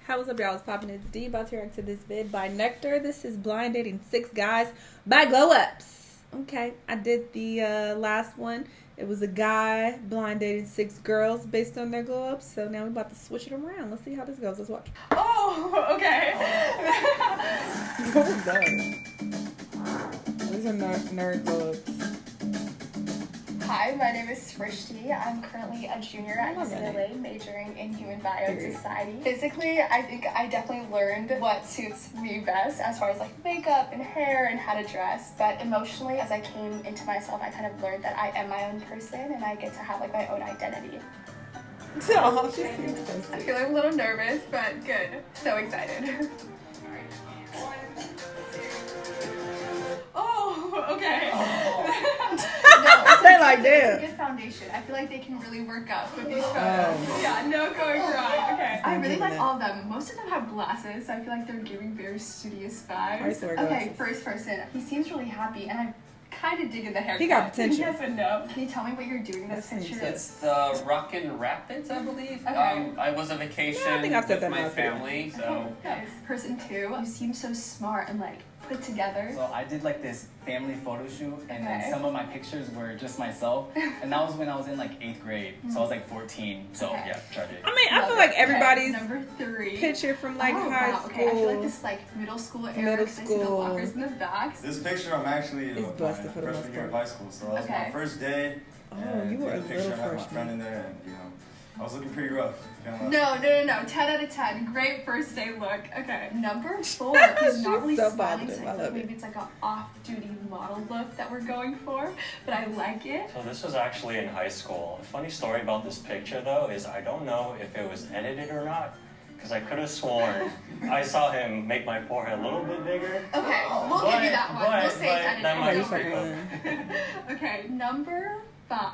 What's up, y'all? It's popping. It's D. About to react to this vid by Nectar. This is Blind Dating 6 Guys by Glow Ups. Okay, I did the last one. It was a guy blind dating 6 girls based on their glow ups. So now we're about to switch it around. Let's see how this goes. Let's watch. Oh, okay. What was that? These are nerd glow ups. Hi, my name is Srishti. I'm currently a junior at UCLA, majoring in human bio and society. Physically, I think I definitely learned what suits me best as far as like makeup and hair and how to dress. But emotionally, as I came into myself, I kind of learned that I am my own person and I get to have like my own identity. Oh, she seems so sweet. I feel like I'm a little nervous, but good. So excited. Oh, okay. They're like, damn. It's a good foundation. I feel like they can really work up with these photos. Yeah, no going wrong. Okay. I really like all of them. Most of them have glasses, so I feel like they're giving very studious vibes. Okay, first person. He seems really happy, and I'm kind of digging the haircut. He got potential. Yes and no. Can you tell me what you're doing in this picture? It's the Rockin' Rapids, I believe. Okay. I was on vacation with my family, so. Okay. Person 2, you seem so smart and like put together. So I did like this family photo shoot, and then some of my pictures were just myself, and that was when I was in like 8th grade, so I was like 14. So yeah, charge it. I mean, I feel like everybody's number 3 picture from like high school. Okay, I feel like this is like middle school era. I see the lockers in the back. This picture, I'm actually It's busted for the most freshman year of part. high school, so that was my first day. Oh, you were a picture. little I had my freshman. friend in there, and I was looking pretty rough. No. 10 out of 10. Great first day look. Okay. Number 4 is not really so smiling, positive. so I think maybe it's like an off-duty model look that we're going for, but I like it. So this was actually in high school. A funny story about this picture though is I don't know if it was edited or not, because I could have sworn I saw him make my forehead a little bit bigger. Okay, we'll give you that one. We'll say it's that might edited. be cool. Okay, number 5.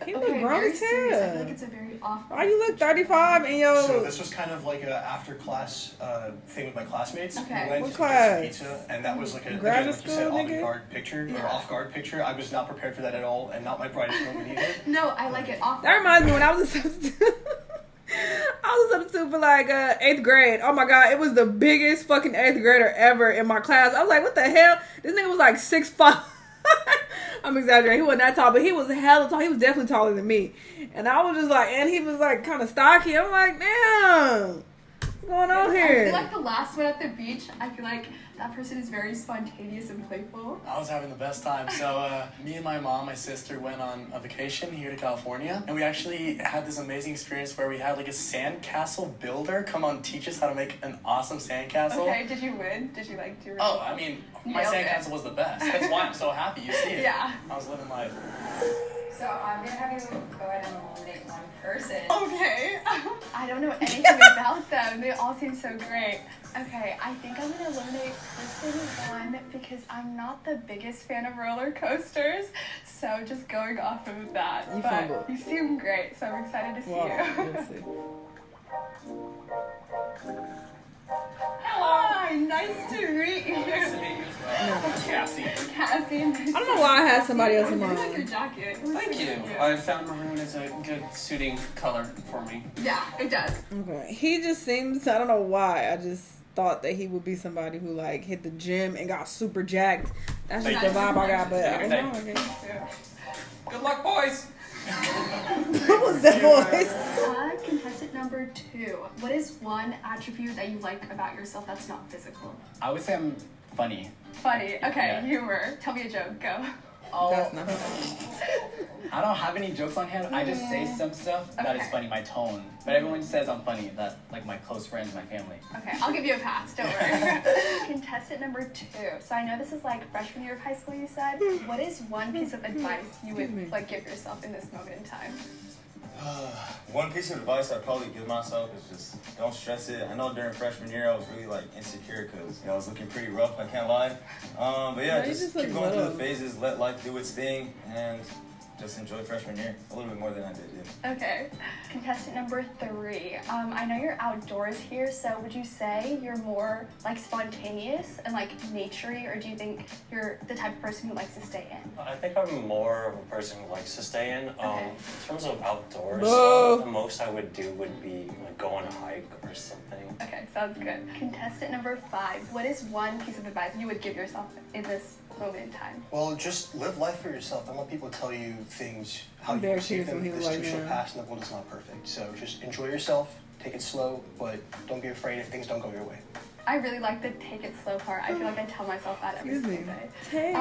He look Okay, grown very as serious. I hell. feel like it's a very off. Why you look 35 and yo? So this was kind of like a after class thing with my classmates. Okay. We went What to class? get some pizza, and that was like a Graduate like you said, school, nigga? avant-garde picture or off-guard picture. I was not prepared for that at all, and not my brightest moment either. No, I like it off. That reminds me when I was a substitute. I was a substitute for like 8th grade. Oh my god, it was the biggest fucking 8th grader ever in my class. I was like, what the hell? This nigga was like 6'5". I'm exaggerating. He wasn't that tall, but he was hella tall. He was definitely taller than me. And I was just like, and he was like kind of stocky. I'm like, damn, what's going on here? I feel like the last one at the beach, I feel like that person is very spontaneous and playful. I was having the best time. So me and my mom, my sister went on a vacation here to California, and we actually had this amazing experience where we had like a sandcastle builder come on teach us how to make an awesome sandcastle. Okay, did you win? Did you like do? Oh, I mean, my sandcastle was the best. That's why I'm so happy. You see it. Yeah. I was living life. So I'm gonna have you go ahead and eliminate one person. Okay. I don't know anything about them. They all seem so great. Okay, I think I'm gonna eliminate person 1 because I'm not the biggest fan of roller coasters. So just going off of that. You but fumbled. you seem great, so I'm excited to see you. Let's see. Hi, nice to meet you. Nice to meet you as well. Cassie. Cassie, nice I don't know why I had somebody else in I like your mind. jacket. Thank you. I found maroon is a good suiting color for me. Yeah, it does. Okay, he just seems. I don't know why. I just thought that he would be somebody who like hit the gym and got super jacked. That's just the vibe I got. But I was wrong. Okay. Good luck, boys. What was that voice? Contestant number 2. What is one attribute that you like about yourself that's not physical? I would say I'm funny. Funny. Okay, Yeah. humor. Tell me a joke. Go. Oh, That's not funny. I don't have any jokes on hand. I just say some stuff that is Okay. funny, my tone. But everyone says I'm funny. That like my close friends, my family. Okay, I'll give you a pass. Don't worry. Contestant number 2. So I know this is like freshman year of high school. You said. What is one piece of advice you would like give yourself in this moment in time? One piece of advice I'd probably give myself is just don't stress it. I know during freshman year I was really like insecure because I was looking pretty rough. I can't lie. But yeah, No, you just just keep look going through the little. phases. Let life do its thing, and just enjoy freshman year a little bit more than I did. Yeah. Okay. Contestant number 3. I know you're outdoors here, so would you say you're more like spontaneous and like naturey, or do you think you're the type of person who likes to stay in? I think I'm more of a person who likes to stay in. Okay. In terms of outdoors, Whoa. the most I would do would be like go on a hike or something. Okay, sounds good. Contestant number 5. What is one piece of advice you would give yourself in this moment in time? Well, just live life for yourself. Don't let people tell you things how you Very perceive cute them. when he This was too like shall that. pass, and the world is not perfect. So just enjoy yourself. Take it slow, but don't be afraid if things don't go your way. I really like the take it slow part. I feel like I tell myself that every Excuse single me. day.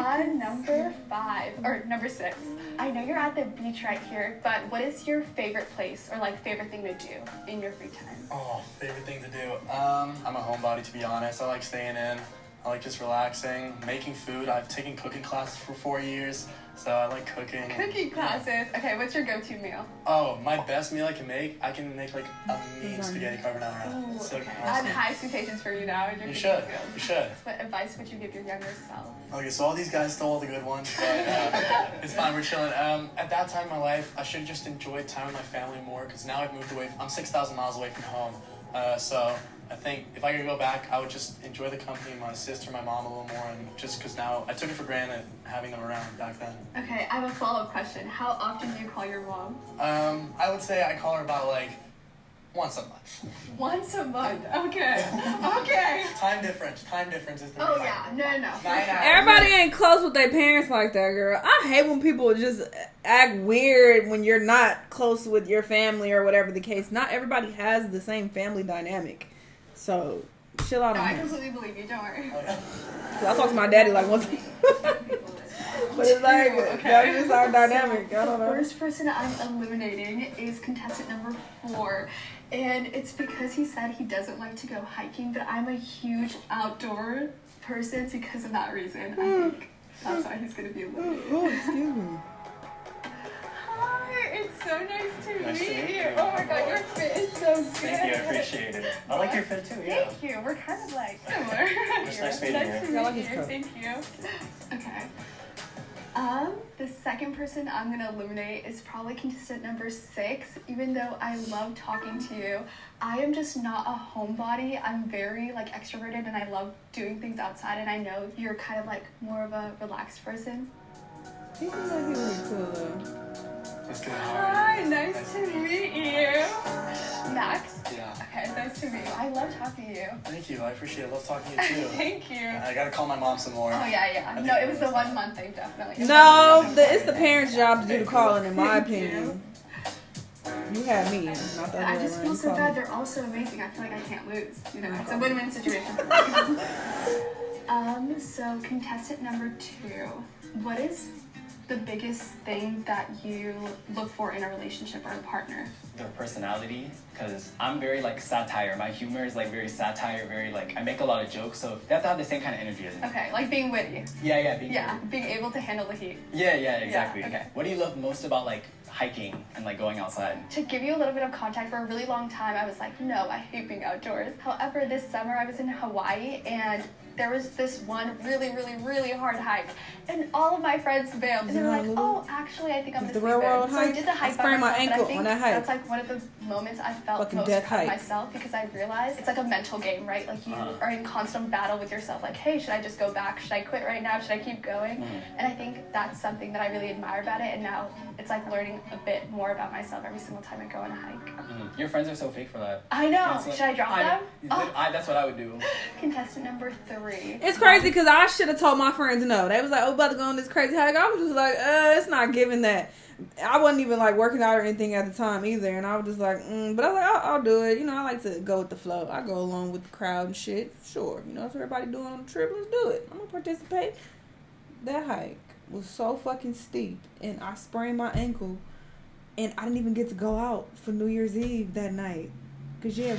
Number 6. I know you're at the beach right here, but what is your favorite place or like favorite thing to do in your free time? Oh, favorite thing to do. I'm a homebody, to be honest. I like staying in. I like just relaxing, making food. I've taken cooking classes for 4 years, so I like cooking. Cooking classes. Okay, what's your go-to meal? Oh, my best meal I can make like a mean spaghetti carbonara. Ooh, So okay. I have awesome. high expectations for you now. And your You cooking should. skills. You should. What advice would you give your younger self? Okay, so all these guys stole all the good ones, but it's fine. We're chilling. At that time in my life, I should have just enjoyed time with my family more because now I've moved away. I'm 6,000 miles away from home. So I think if I could go back, I would just enjoy the company of my sister, my mom a little more, and just because now I took it for granted having them around back then. Okay, I have a follow-up question. How often do you call your mom? I would say I call her about like once a month. Once a month. Okay. Okay. Time difference is the Oh reason. yeah. No. 9 hours. Everybody ain't close with their parents like that, girl. I hate when people just act weird when you're not close with your family or whatever the case. Not everybody has the same family dynamic. So, chill out No, on I that. completely believe you. Don't worry. Oh, yeah. 'Cause I talk to my daddy like once. But it's like, that's just our dynamic. I don't The know. first person I'm eliminating is contestant number 4. And it's because he said he doesn't like to go hiking, but I'm a huge outdoor person because of that reason. I think that's why he's going to be eliminated. Oh, excuse me. Hi, it's so nice to Nice to meet meet you. you. Oh my god, your fit is so good. Thank you, I appreciate it. I like your fit too, yeah. Thank you. We're kind of like similar. It's nice meeting Nice you. to I like meet his you. coat. Thank you. Okay. The second person I'm gonna eliminate is probably contestant number 6. Even though I love talking to you, I am just not a homebody. I'm very like extroverted and I love doing things outside. And I know you're kind of like more of a relaxed person. He seems like he would be cool though. It's good. Hi, nice to meet you. Max? Yeah. Okay, nice to meet you. I love talking to you. Thank you. I appreciate it. I love talking to you too. Thank you. I gotta call my mom some more. Oh yeah. No, it was the 1 month thing, definitely. No, it's the parents' job to do the calling, in my opinion. You had me, not the I other just way feel around. so You bad. called me. They're all so amazing. I feel like I can't lose. You know, it's a win-win situation for me. So contestant number 2. What is the biggest thing that you look for in a relationship or a partner? Their personality, because I'm very like satire. My humor is like very satire, very like I make a lot of jokes, so they have to have the same kind of energy as me. Okay, like being witty. Yeah, Being able to handle the heat. Yeah, exactly. okay. What do you love most about like hiking and like going outside? To give you a little bit of context, for a really long time, I was like, no, I hate being outdoors. However, this summer I was in Hawaii and there was this one really hard hike, and all of my friends bailed. And they were like, "Oh, actually, I think I'm Is gonna the sleep railroad in." So I hike? did the I hike by sprained my myself, but I ankle think on that hike. that's like one of the moments I felt Fucking most death proud of hike. myself because I realized it's like a mental game, right? Like you are in constant battle with yourself. Like, hey, should I just go back? Should I quit right now? Should I keep going? And I think that's something that I really admire about it. And now it's like learning a bit more about myself every single time I go on a hike. Your friends are so fake for that. I know. It's like- Should I drop them? Oh. That's what I would do. Contestant number 3. It's crazy because I should have told my friends no. They was like, "Oh, about to go on this crazy hike." I was just like, it's not giving that." I wasn't even like working out or anything at the time either, and I was just like, but I was like, I'll do it. You know, I like to go with the flow. I go along with the crowd and shit. Sure, you know, if everybody doing on the trip, let's do it. I'm gonna participate. That hike was so fucking steep, and I sprained my ankle, and I didn't even get to go out for New Year's Eve that night. Cause yeah,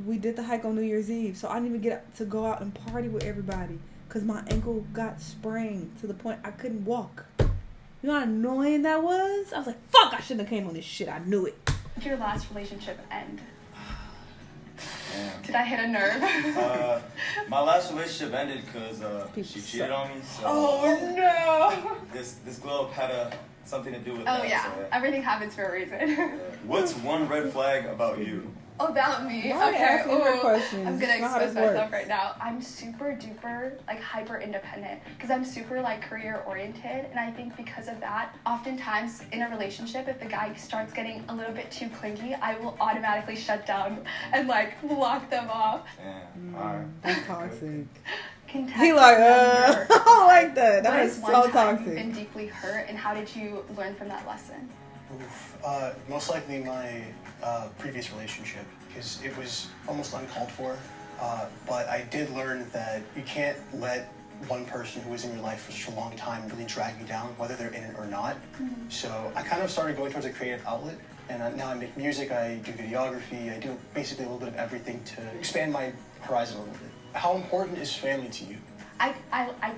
we did the hike on New Year's Eve, so I didn't even get to go out and party with everybody. Because my ankle got sprained to the point I couldn't walk. You know how annoying that was? I was like, fuck, I shouldn't have came on this shit. I knew it. Did your last relationship end? Damn. Did I hit a nerve? My last relationship ended because she suck. cheated on me. So Oh no! this glow up had something to do with Oh that. yeah, So, everything happens for a reason. What's one red flag about you? About me. Why Okay. ask me her Ooh, questions? I'm gonna It's not how expose this works. myself right now. I'm super duper like hyper independent because I'm super like career oriented, and I think because of that, oftentimes in a relationship, if the guy starts getting a little bit too clingy, I will automatically shut down and like block them off. Yeah. All right. That's toxic. Contestant He like, number I don't like that. What That is is one so time you've toxic. been deeply hurt, and how did you learn from that lesson? Oof. Most likely my previous relationship, because it was almost uncalled for. But I did learn that you can't let one person who is in your life for such a long time really drag you down, whether they're in it or not. Mm-hmm. So I kind of started going towards a creative outlet, and now I make music, I do videography, I do basically a little bit of everything to expand my horizon a little bit. How important is family to you? I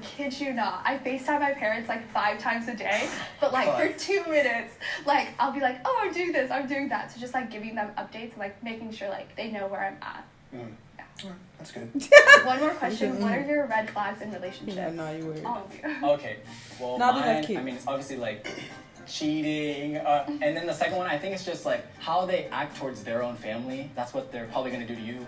kid you not. I FaceTime my parents like 5 times a day, but like for 2 minutes. Like I'll be like, oh, I'm doing this, I'm doing that. So just like giving them updates and like making sure like they know where I'm at. Mm. Yeah. That's good. One more question. What are your red flags in relationships? Yeah, no, you weird. All of you. Okay. Well, No, I think that's mine, cute. I mean, it's obviously like cheating. And then the second one, I think it's just like how they act towards their own family. That's what they're probably going to do to you.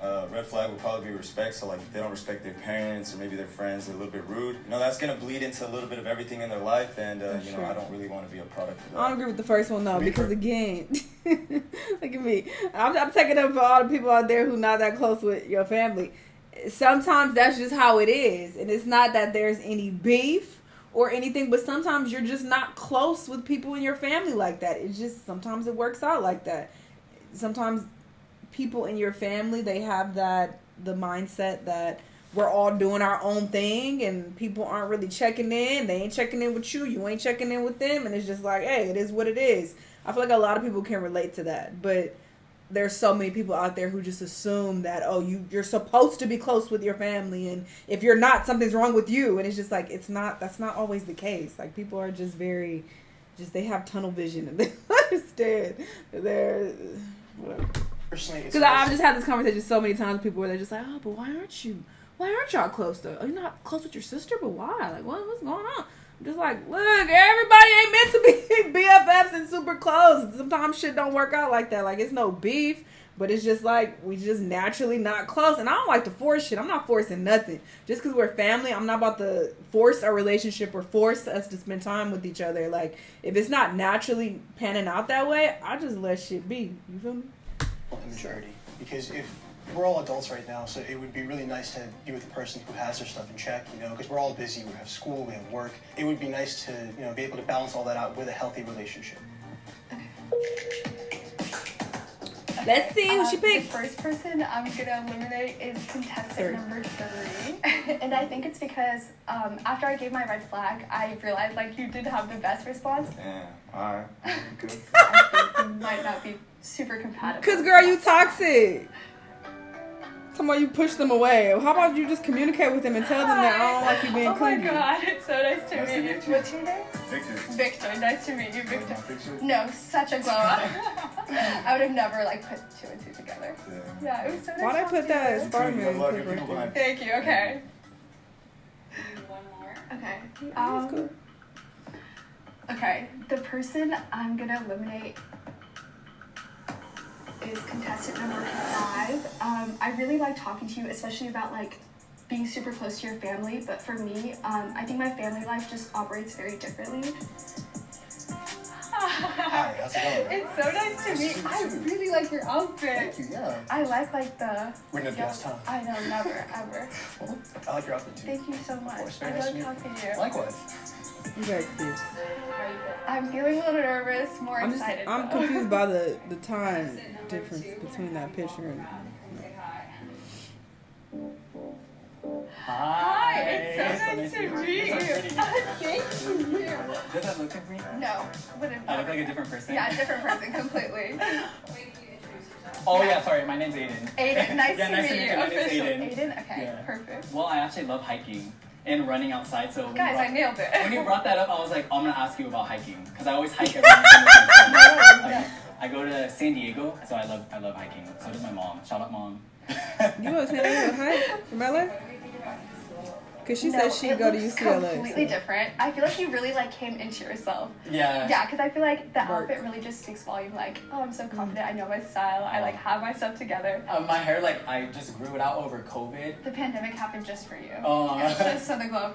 Red flag would probably be respect. So like if they don't respect their parents or maybe their friends, they're a little bit rude. You know, that's gonna bleed into a little bit of everything in their life, and you know, I don't really want to be a product of that. I don't agree with the first one though, because again, look at me. I'm taking up for all the people out there who not that close with your family. Sometimes that's just how it is, and it's not that there's any beef or anything, but sometimes you're just not close with people in your family like that. It's just sometimes it works out like that. Sometimes people in your family, they have the mindset that we're all doing our own thing and people aren't really checking in. They ain't checking in with you. You ain't checking in with them. And it's just like, hey, it is what it is. I feel like a lot of people can relate to that. But there's so many people out there who just assume that, oh, you're supposed to be close with your family. And if you're not, something's wrong with you. And it's just like, that's not always the case. Like people are just they have tunnel vision and they understand. They're, whatever. Because I've just had this conversation so many times with people where they're just like, oh, but why aren't y'all close though? Are you not close with your sister? But why? Like, what's going on? I'm just like, look, everybody ain't meant to be BFFs and super close. Sometimes shit don't work out like that. Like, it's no beef, but it's just like, we just naturally not close. And I don't like to force shit. I'm not forcing nothing. Just because we're family, I'm not about to force a relationship or force us to spend time with each other. Like, if it's not naturally panning out that way, I just let shit be. You feel me? Immaturity, because if we're all adults right now, so it would be really nice to be with a person who has their stuff in check, you know, because we're all busy, we have school, we have work. It would be nice to, you know, be able to balance all that out with a healthy relationship. Let's see who she The picked. first person I'm gonna eliminate is contestant number 3. And I think it's because after I gave my red flag, I realized like you did have the best response. Yeah, alright. Good. I think you might not be super compatible. Because, girl, you toxic. Somebody you push them away. How about you just communicate with them and tell them that I don't like you being clingy? Oh my god, it's so nice to meet you. What's your name? Victor. Victor, nice to meet you, Victor. My picture? No, such a glow up. I would have never like put 2 and 2 together. Yeah, it was so nice. Why'd I talking put that to as you. Spider-Man? Thank you, okay. One more. Okay. That's cool. Okay, the person I'm gonna eliminate is contestant number 5. I really like talking to you, especially about like being super close to your family, but for me, I think my family life just operates very differently. Hi, how's it going? It's so nice to meet you. I really like your outfit. Thank you, yeah. I like the... We're in the guest, huh? I know, never, ever. Well, I like your outfit too. Thank you so much. Of course, very I nice love to meet talking to you. Likewise. You very cute. I'm feeling a little nervous, more excited. I'm though. confused by the time difference between that picture and... Hi, it's so nice to meet you. Thank you. Does that look like me? No, wouldn't. I look like a different person? Yeah, different person completely. Oh yeah, sorry, my name's Aiden. Aiden, nice Yeah, to nice to meet meet you. you. My name's Official. Aiden. Aiden, okay, Yeah. perfect. Well, I actually love hiking and running outside, so Guys, I nailed it. when you brought that up, I was like, I'm gonna ask you about hiking, because I always hike every single I go to San Diego, so I love hiking. So does my mom. Shout out, mom. You go to San Diego hike from LA? Because she said she'd go to UCLA. Completely different. I feel like you really like came into yourself. Yeah. Yeah, because I feel like the outfit really just speaks volume. Like, oh, I'm so confident. I know my style. I like have my stuff together. My hair, like, I just grew it out over COVID. The pandemic happened just for you. Oh. It's just so the glow.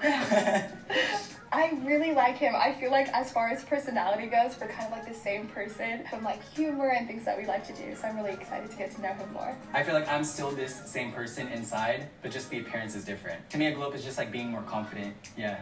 I really like him. I feel like as far as personality goes, we're kind of like the same person from like humor and things that we like to do. So I'm really excited to get to know him more. I feel like I'm still this same person inside, but just the appearance is different. To me, a glow up is just like being more confident. Yeah.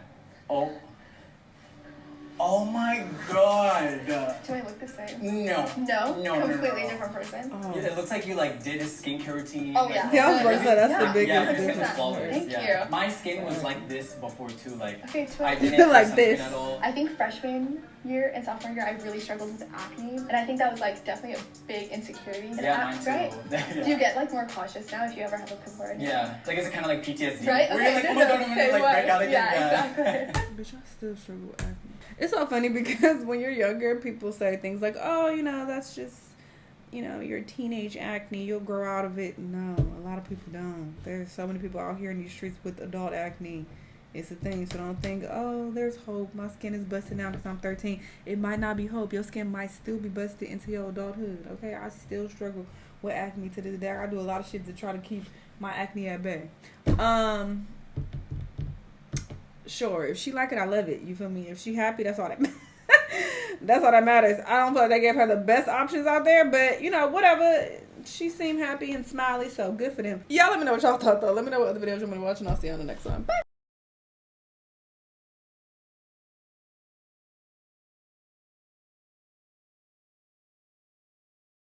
Oh my god. Do I look the same? No. No? Completely different person. Yeah, it looks like you like did a skincare routine. Oh yeah. Yeah, I was about to say that's the biggest Yeah, difference. Thank yeah. you. My skin was like this before too. Like Okay, I didn't like have this. sunscreen at all. I think freshman year and sophomore year, I really struggled with acne, and I think that was like definitely a big insecurity. Yeah, mine too. Right? Yeah. Do you get like more cautious now if you ever have a pimple or anything? Yeah, like it's kind of like PTSD. Right? Where you're like, oh my god, I'm gonna like break out again. Yeah, exactly. Bitch, I still struggle with acne. It's so funny because when you're younger, people say things like, oh, you know, that's just, you know, your teenage acne, you'll grow out of it. No, a lot of people don't. There's so many people out here in these streets with adult acne. It's a thing. So don't think, oh, there's hope. My skin is busted now because I'm 13. It might not be hope. Your skin might still be busted into your adulthood. Okay, I still struggle with acne to this day. I do a lot of shit to try to keep my acne at bay. Sure, if she like it, I love it. You feel me? If she happy, that's all that that's all that matters. I don't feel like they gave her the best options out there, but you know, whatever. She seemed happy and smiley, so good for them. Y'all let me know what y'all thought though. Let me know what other videos you want me to watch, and I'll see you on the next one. Bye.